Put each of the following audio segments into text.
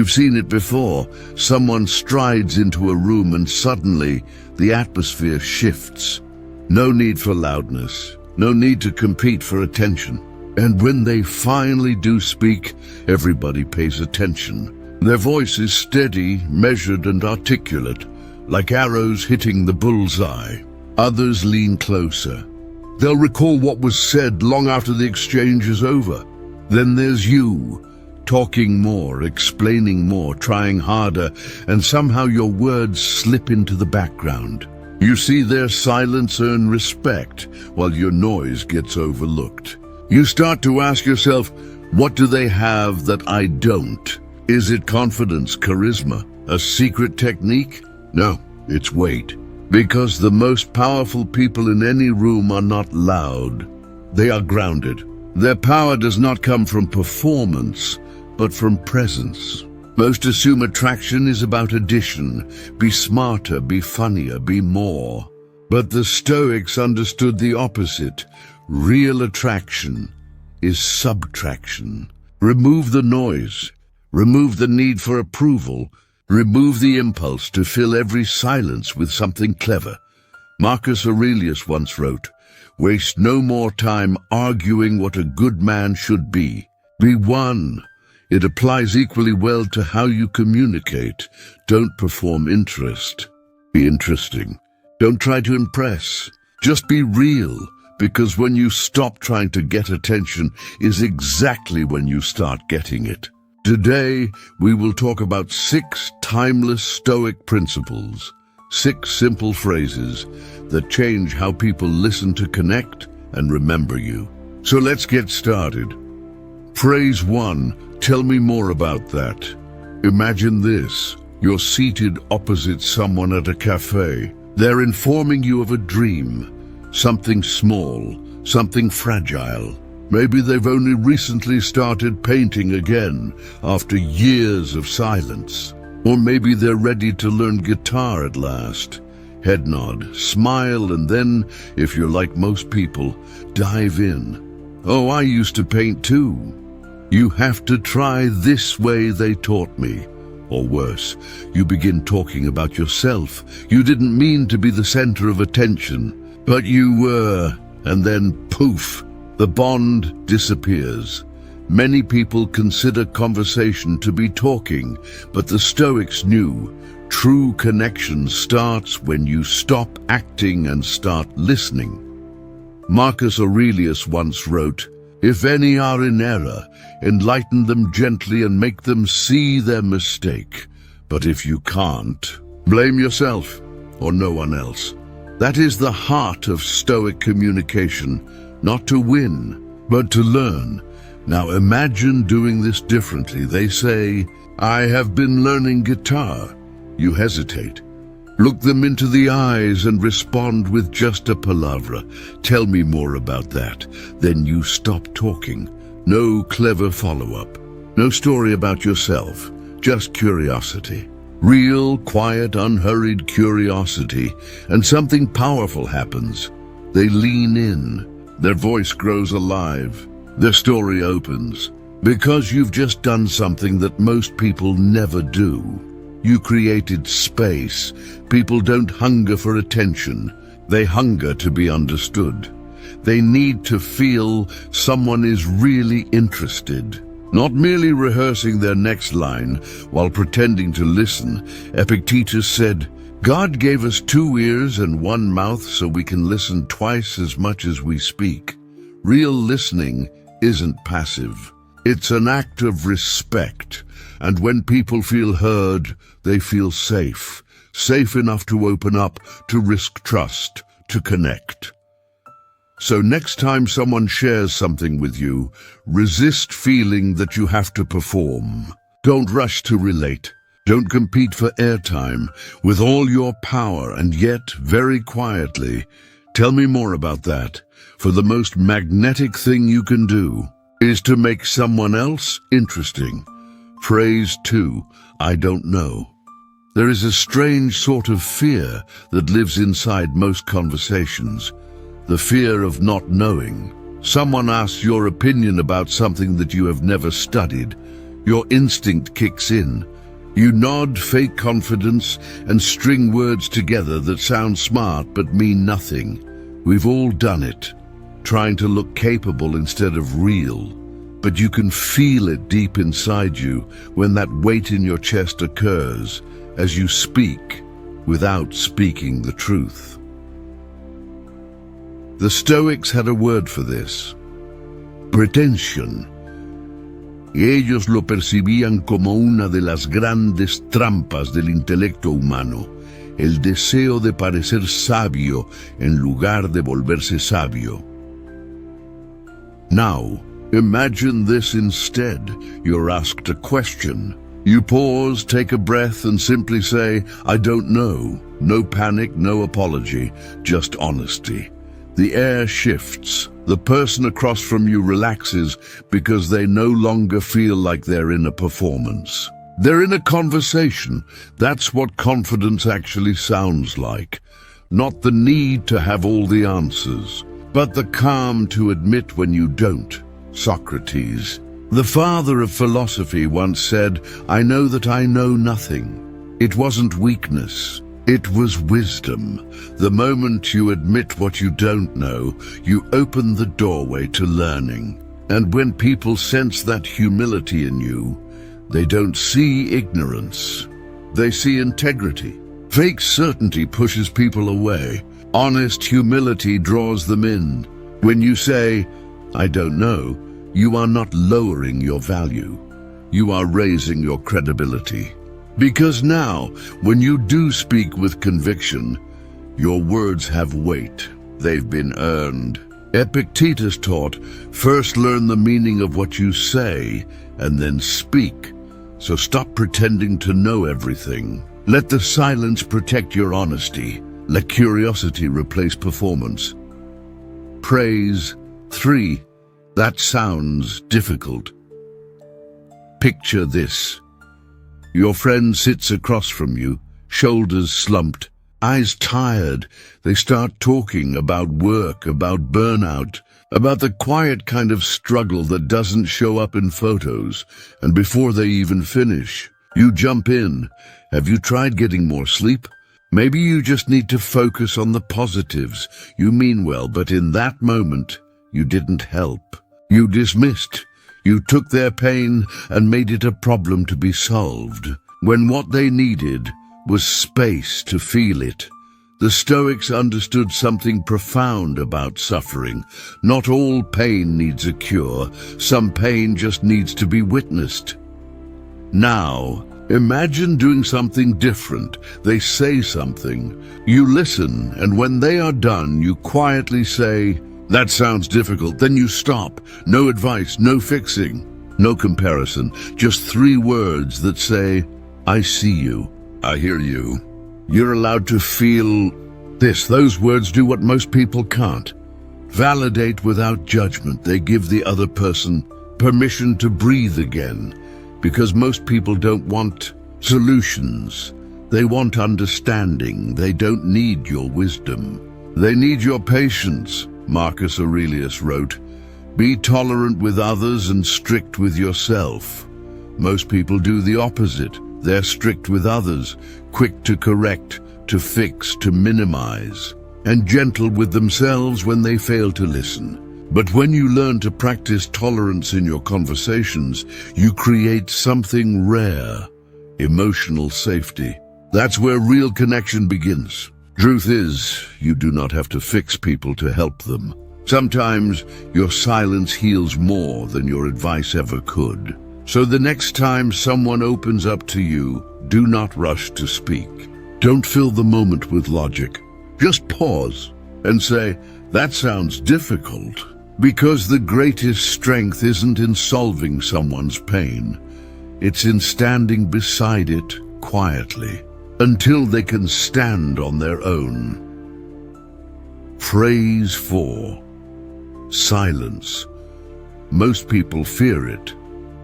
You've seen it before. Someone strides into a room and suddenly the atmosphere shifts. No need for loudness, no need to compete for attention. And when they finally do speak, everybody pays attention. Their voice is steady, measured, and articulate, like arrows hitting the bullseye. Others lean closer. They'll recall what was said long after the exchange is over. Then there's you, talking more, explaining more, trying harder, and somehow your words slip into the background. You see their silence earn respect, while your noise gets overlooked. You start to ask yourself, what do they have that I don't? Is it confidence, charisma, a secret technique? No, it's weight. Because the most powerful people in any room are not loud. They are grounded. Their power does not come from performance, but from presence. Most assume attraction is about addition. Be smarter, be funnier, be more. But the Stoics understood the opposite. Real attraction is subtraction. Remove the noise. Remove the need for approval. Remove the impulse to fill every silence with something clever. Marcus Aurelius once wrote, "Waste no more time arguing what a good man should be. Be one." It applies equally well to how you communicate. Don't perform interest. Be interesting. Don't try to impress. Just be real, because when you stop trying to get attention is exactly when you start getting it. Today, we will talk about 6 timeless Stoic principles, 6 simple phrases that change how people listen to connect and remember you. So let's get started. Phrase 1, tell me more about that. Imagine this. You're seated opposite someone at a cafe. They're informing you of a dream, something small, something fragile. Maybe they've only recently started painting again after years of silence. Or maybe they're ready to learn guitar at last. Head nod, smile, and then, if you're like most people, dive in. Oh, I used to paint too. You have to try this way they taught me. Or worse, you begin talking about yourself. You didn't mean to be the center of attention, but you were, and then poof, the bond disappears. Many people consider conversation to be talking, but the Stoics knew true connection starts when you stop acting and start listening. Marcus Aurelius once wrote, "If any are in error, enlighten them gently and make them see their mistake. But if you can't, blame yourself or no one else." That is the heart of Stoic communication, not to win, but to learn. Now imagine doing this differently. They say, "I have been learning guitar." You hesitate. Look them into the eyes and respond with just a palavra. "Tell me more about that." Then you stop talking. No clever follow-up. No story about yourself. Just curiosity. Real, quiet, unhurried curiosity. And something powerful happens. They lean in. Their voice grows alive. Their story opens. Because you've just done something that most people never do. You created space. People don't hunger for attention. They hunger to be understood. They need to feel someone is really interested, not merely rehearsing their next line while pretending to listen. Epictetus said, "God gave us 2 ears and 1 mouth so we can listen twice as much as we speak." Real listening isn't passive. It's an act of respect. And when people feel heard, they feel safe. Safe enough to open up, to risk trust, to connect. So next time someone shares something with you, resist feeling that you have to perform. Don't rush to relate. Don't compete for airtime. With all your power, and yet, very quietly, tell me more about that. For the most magnetic thing you can do is to make someone else interesting. Phrase 2, I don't know. There is a strange sort of fear that lives inside most conversations. The fear of not knowing. Someone asks your opinion about something that you have never studied. Your instinct kicks in. You nod, fake confidence, and string words together that sound smart but mean nothing. We've all done it, trying to look capable instead of real. But you can feel it deep inside you when that weight in your chest occurs as you speak without speaking the truth. The Stoics had a word for this: pretension. Y ellos lo percibían como una de las grandes trampas del intelecto humano, el deseo de parecer sabio en lugar de volverse sabio. Now, imagine this instead. You're asked a question. You pause, take a breath, and simply say, "I don't know." No panic, no apology, just honesty. The air shifts. The person across from you relaxes because they no longer feel like they're in a performance. They're in a conversation. That's what confidence actually sounds like. Not the need to have all the answers, but the calm to admit when you don't. Socrates, the father of philosophy, once said, "I know that I know nothing." It wasn't weakness. It was wisdom. The moment you admit what you don't know, you open the doorway to learning. And when people sense that humility in you, they don't see ignorance. They see integrity. Fake certainty pushes people away. Honest humility draws them in. When you say, "I don't know," you are not lowering your value. You are raising your credibility. Because now, when you do speak with conviction, your words have weight. They've been earned. Epictetus taught, first learn the meaning of what you say, and then speak. So stop pretending to know everything. Let the silence protect your honesty. Let curiosity replace performance. Praise 3. That sounds difficult. Picture this. Your friend sits across from you, shoulders slumped, eyes tired. They start talking about work, about burnout, about the quiet kind of struggle that doesn't show up in photos. And before they even finish, you jump in. Have you tried getting more sleep? Maybe you just need to focus on the positives. You mean well, but in that moment, you didn't help. You dismissed. You took their pain and made it a problem to be solved, when what they needed was space to feel it. The Stoics understood something profound about suffering. Not all pain needs a cure. Some pain just needs to be witnessed. Now, imagine doing something different. They say something. You listen, and when they are done, you quietly say, "That sounds difficult." Then you stop. No advice, no fixing, no comparison. Just 3 words that say, "I see you. I hear you." You're allowed to feel this. Those words do what most people can't. Validate without judgment. They give the other person permission to breathe again. Because most people don't want solutions. They want understanding. They don't need your wisdom. They need your patience. Marco Aurelius wrote, "Be tolerant with others and strict with yourself." Most people do the opposite. They're strict with others, quick to correct, to fix, to minimize, and gentle with themselves when they fail to listen. But when you learn to practice tolerance in your conversations, you create something rare: emotional safety. That's where real connection begins. Truth is, you do not have to fix people to help them. Sometimes your silence heals more than your advice ever could. So the next time someone opens up to you, do not rush to speak. Don't fill the moment with logic. Just pause and say, "That sounds difficult." Because the greatest strength isn't in solving someone's pain. It's in standing beside it quietly, until they can stand on their own. Phrase 4. Silence. Most people fear it.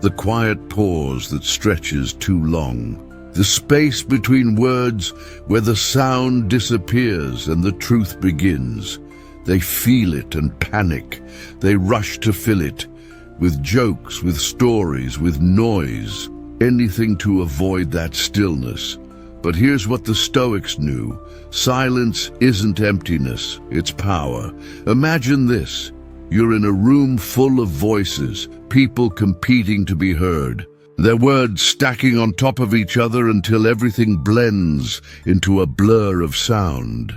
The quiet pause that stretches too long. The space between words where the sound disappears and the truth begins. They feel it and panic. They rush to fill it. with jokes, with stories, with noise, anything to avoid that stillness. But here's what the Stoics knew. Silence isn't emptiness, it's power. Imagine this. You're in a room full of voices, people competing to be heard. Their words stacking on top of each other until everything blends into a blur of sound.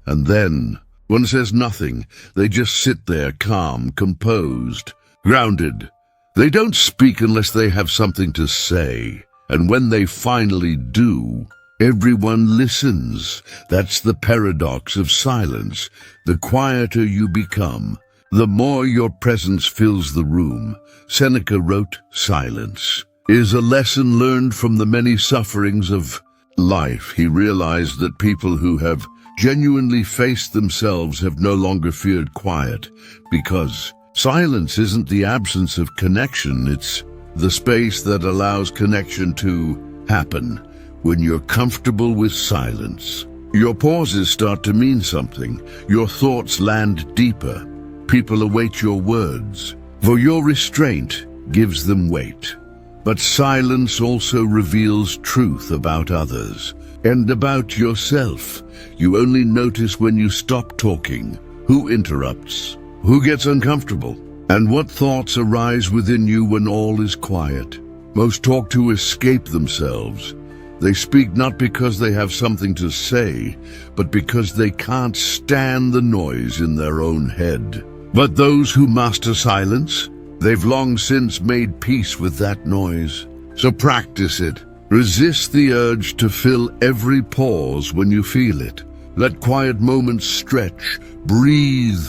And then, one says nothing. They just sit there, calm, composed, grounded. They don't speak unless they have something to say. And when they finally do, everyone listens. That's the paradox of silence. The quieter you become, the more your presence fills the room. Seneca wrote, "Silence is a lesson learned from the many sufferings of life." He realized that people who have genuinely faced themselves have no longer feared quiet, because silence isn't the absence of connection, it's the space that allows connection to happen. When you're comfortable with silence, your pauses start to mean something. Your thoughts land deeper. People await your words, for your restraint gives them weight. But silence also reveals truth about others and about yourself. You only notice when you stop talking, who interrupts, who gets uncomfortable, and what thoughts arise within you when all is quiet. Most talk to escape themselves. They speak not because they have something to say, but because they can't stand the noise in their own head. But those who master silence, they've long since made peace with that noise. So practice it. Resist the urge to fill every pause when you feel it. Let quiet moments stretch. Breathe,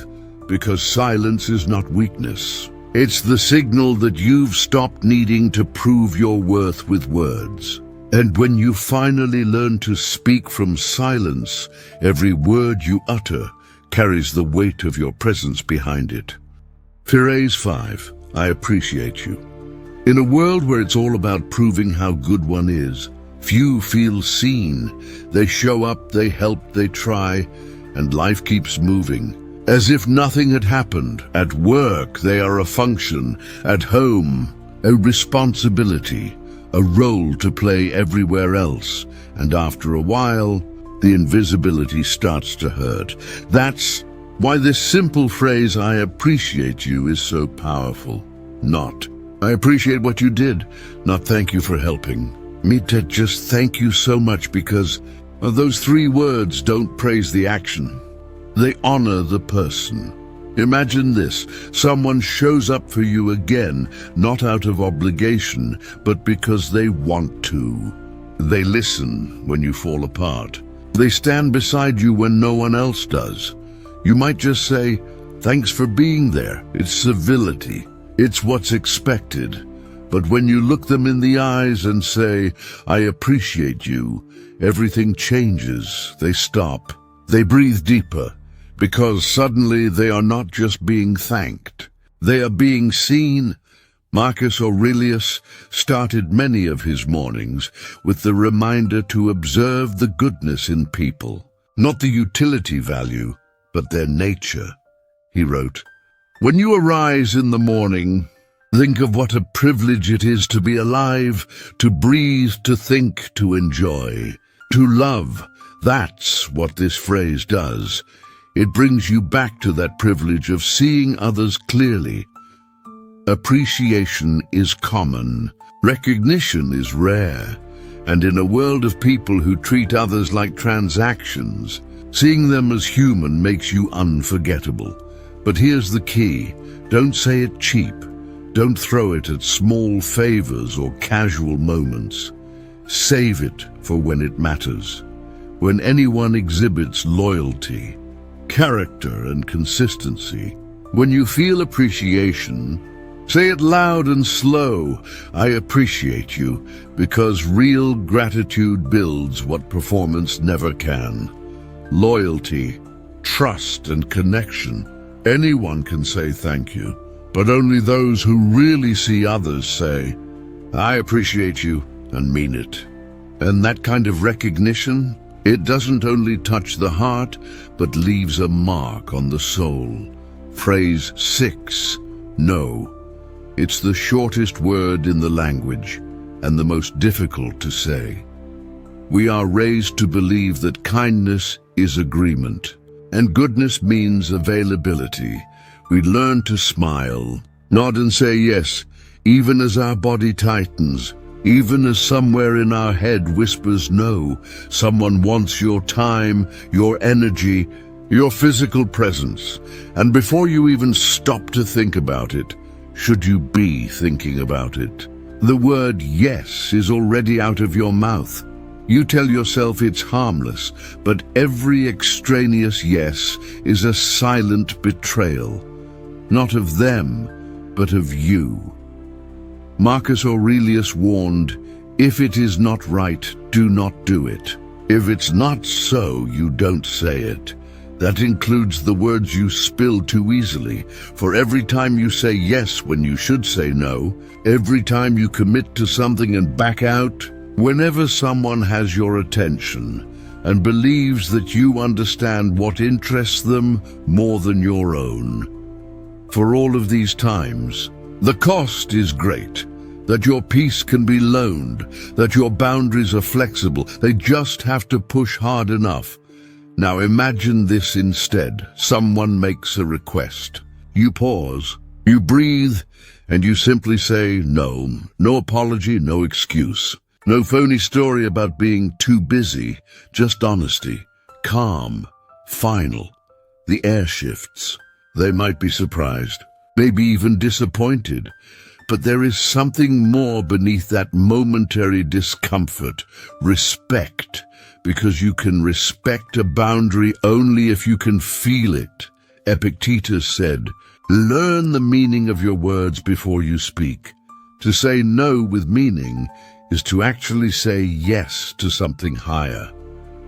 because silence is not weakness. It's the signal that you've stopped needing to prove your worth with words. And when you finally learn to speak from silence, every word you utter carries the weight of your presence behind it. Phrase 5. I appreciate you. In a world where it's all about proving how good one is, few feel seen. They show up, they help, they try, and life keeps moving, as if nothing had happened. At work, they are a function. At home, a responsibility, a role to play everywhere else. And after a while, the invisibility starts to hurt. That's why this simple phrase, I appreciate you, is so powerful. Not, I appreciate what you did, not thank you for helping me, to just thank you so much, because those 3 words don't praise the action. They honor the person. Imagine this. Someone shows up for you again, not out of obligation, but because they want to. They listen when you fall apart. They stand beside you when no one else does. You might just say, thanks for being there. It's civility. It's what's expected. But when you look them in the eyes and say, I appreciate you, everything changes. They stop. They breathe deeper, because suddenly they are not just being thanked. They are being seen. Marcus Aurelius started many of his mornings with the reminder to observe the goodness in people, not the utility value, but their nature. He wrote, when you arise in the morning, think of what a privilege it is to be alive, to breathe, to think, to enjoy, to love. That's what this phrase does. It brings you back to that privilege of seeing others clearly. Appreciation is common. Recognition is rare. And in a world of people who treat others like transactions, seeing them as human makes you unforgettable. But here's the key. Don't say it cheap. Don't throw it at small favors or casual moments. Save it for when it matters. When anyone exhibits loyalty, character, and consistency. When you feel appreciation, say it loud and slow. I appreciate you, because real gratitude builds what performance never can. Loyalty, trust, and connection. Anyone can say thank you, but only those who really see others say, I appreciate you, and mean it. And that kind of recognition, it doesn't only touch the heart, but leaves a mark on the soul. Phrase 6, no. It's the shortest word in the language and the most difficult to say. We are raised to believe that kindness is agreement, and goodness means availability. We learn to smile, nod and say yes, even as our body tightens, even as somewhere in our head whispers no. Someone wants your time, your energy, your physical presence. And before you even stop to think about it, should you be thinking about it, the word yes is already out of your mouth. You tell yourself it's harmless, but every extraneous yes is a silent betrayal, not of them, but of you. Marcus Aurelius warned, if it is not right, do not do it. If it's not so, you don't say it. That includes the words you spill too easily. For every time you say yes when you should say no, every time you commit to something and back out, whenever someone has your attention and believes that you understand what interests them more than your own. For all of these times, the cost is great, that your peace can be loaned, that your boundaries are flexible. They just have to push hard enough. Now imagine this instead. Someone makes a request. You pause, you breathe, and you simply say no. No apology, no excuse. No phony story about being too busy, just honesty. Calm, final. The air shifts. They might be surprised, maybe even disappointed. But there is something more beneath that momentary discomfort. Respect. Because you can respect a boundary only if you can feel it. Epictetus said, learn the meaning of your words before you speak. To say no with meaning is to actually say yes to something higher.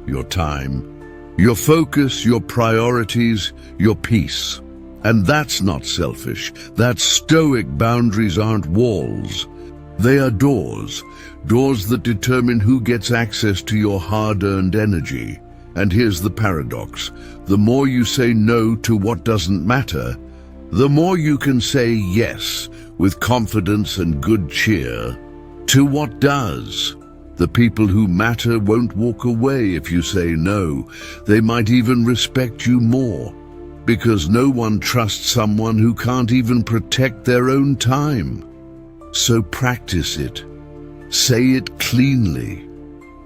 Your time, your focus, your priorities, your peace. And that's not selfish. That's Stoic. Boundaries aren't walls. They are doors. Doors that determine who gets access to your hard-earned energy. And here's the paradox. The more you say no to what doesn't matter, the more you can say yes with confidence and good cheer to what does. The people who matter won't walk away if you say no. They might even respect you more, because no one trusts someone who can't even protect their own time. So practice it. Say it cleanly.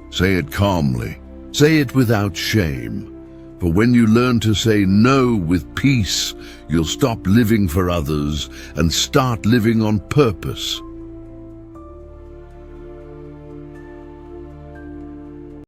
Say it calmly. Say it without shame. For when you learn to say no with peace, you'll stop living for others and start living on purpose.